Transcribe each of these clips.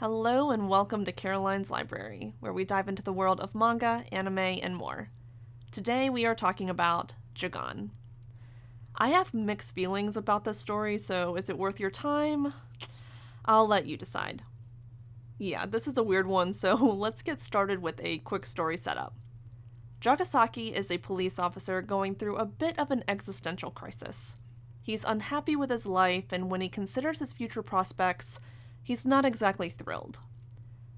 Hello and welcome to Caroline's Library, where we dive into the world of manga, anime, and more. Today we are talking about Jagaaaaaan. I have mixed feelings about this story, so is it worth your time? I'll let you decide. Yeah, this is a weird one, so let's get started with a quick story setup. Jagaaaaaan is a police officer going through a bit of an existential crisis. He's unhappy with his life, and when he considers his future prospects, he's not exactly thrilled.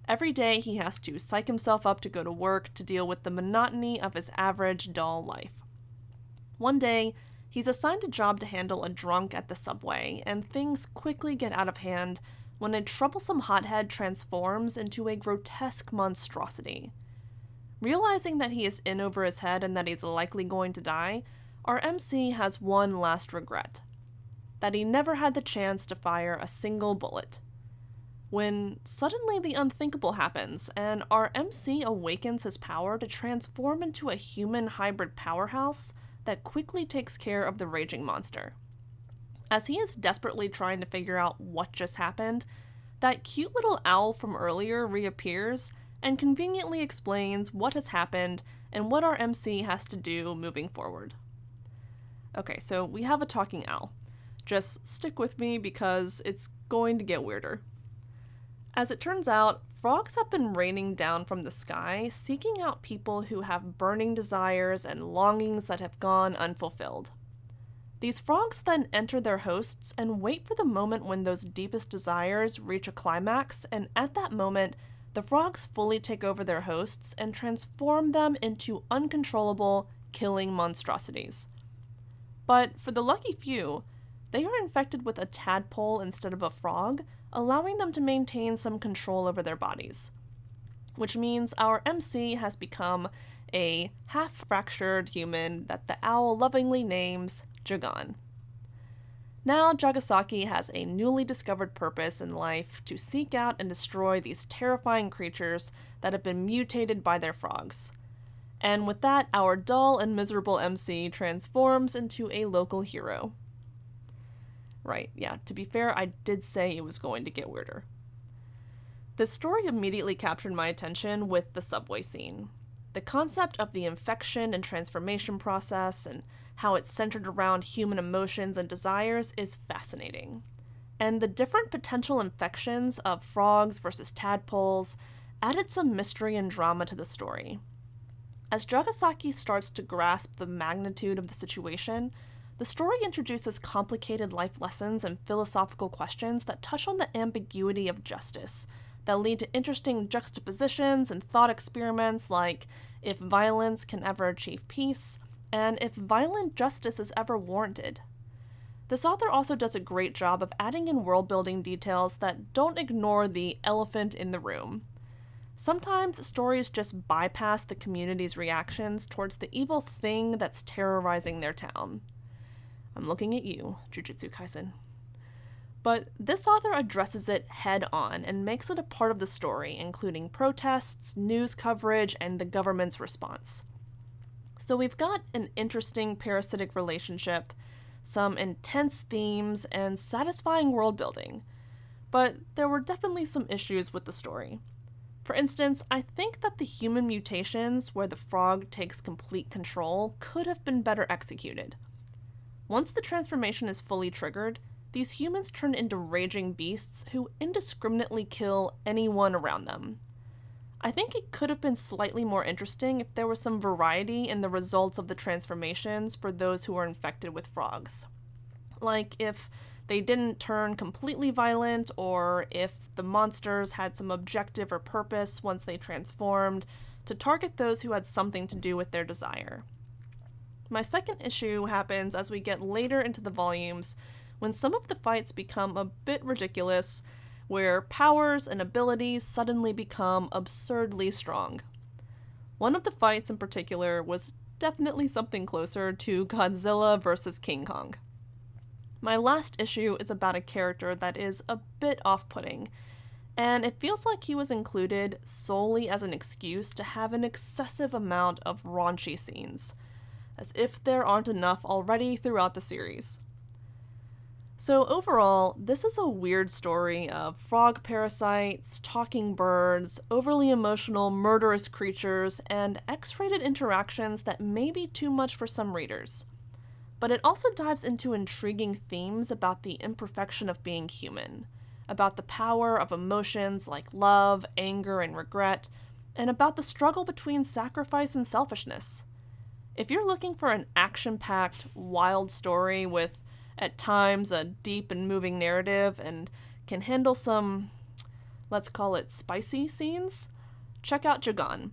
Every day he has to psych himself up to go to work to deal with the monotony of his average, dull life. One day, he's assigned a job to handle a drunk at the subway, and things quickly get out of hand when a troublesome hothead transforms into a grotesque monstrosity. Realizing that he is in over his head and that he's likely going to die, our MC has one last regret: that he never had the chance to fire a single bullet. When suddenly the unthinkable happens, and our MC awakens his power to transform into a human hybrid powerhouse that quickly takes care of the raging monster. As he is desperately trying to figure out what just happened, that cute little owl from earlier reappears and conveniently explains what has happened and what our MC has to do moving forward. Okay, so we have a talking owl. Just stick with me because it's going to get weirder. As it turns out, frogs have been raining down from the sky, seeking out people who have burning desires and longings that have gone unfulfilled. These frogs then enter their hosts and wait for the moment when those deepest desires reach a climax, and at that moment, the frogs fully take over their hosts and transform them into uncontrollable, killing monstrosities. But for the lucky few, they are infected with a tadpole instead of a frog, allowing them to maintain some control over their bodies. Which means our MC has become a half-fractured human that the owl lovingly names Jagaaaaaan. Now Jagaaaaaan has a newly discovered purpose in life to seek out and destroy these terrifying creatures that have been mutated by their frogs. And with that, our dull and miserable MC transforms into a local hero. Right, yeah, to be fair, I did say it was going to get weirder. The story immediately captured my attention with the subway scene. The concept of the infection and transformation process and how it's centered around human emotions and desires is fascinating. And the different potential infections of frogs versus tadpoles added some mystery and drama to the story. As Jagaaaaaan starts to grasp the magnitude of the situation, the story introduces complicated life lessons and philosophical questions that touch on the ambiguity of justice, that lead to interesting juxtapositions and thought experiments like if violence can ever achieve peace, and if violent justice is ever warranted. This author also does a great job of adding in world-building details that don't ignore the elephant in the room. Sometimes stories just bypass the community's reactions towards the evil thing that's terrorizing their town. I'm looking at you, Jujutsu Kaisen. But this author addresses it head-on and makes it a part of the story, including protests, news coverage, and the government's response. So we've got an interesting parasitic relationship, some intense themes, and satisfying world-building. But there were definitely some issues with the story. For instance, I think that the human mutations where the frog takes complete control could have been better executed. Once the transformation is fully triggered, these humans turn into raging beasts who indiscriminately kill anyone around them. I think it could have been slightly more interesting if there was some variety in the results of the transformations for those who are infected with frogs. Like if they didn't turn completely violent, or if the monsters had some objective or purpose once they transformed, to target those who had something to do with their desire. My second issue happens as we get later into the volumes, when some of the fights become a bit ridiculous, where powers and abilities suddenly become absurdly strong. One of the fights in particular was definitely something closer to Godzilla versus King Kong. My last issue is about a character that is a bit off-putting, and it feels like he was included solely as an excuse to have an excessive amount of raunchy scenes, as if there aren't enough already throughout the series. So, overall, this is a weird story of frog parasites, talking birds, overly emotional, murderous creatures, and X rated interactions that may be too much for some readers. But it also dives into intriguing themes about the imperfection of being human, about the power of emotions like love, anger, and regret, and about the struggle between sacrifice and selfishness. If you're looking for an action packed, wild story with, at times, a deep and moving narrative and can handle some, let's call it spicy scenes, check out Jagaaaaaan.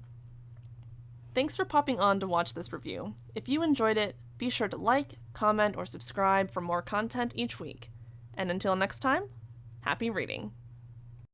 Thanks for popping on to watch this review. If you enjoyed it, be sure to like, comment, or subscribe for more content each week. And until next time, happy reading!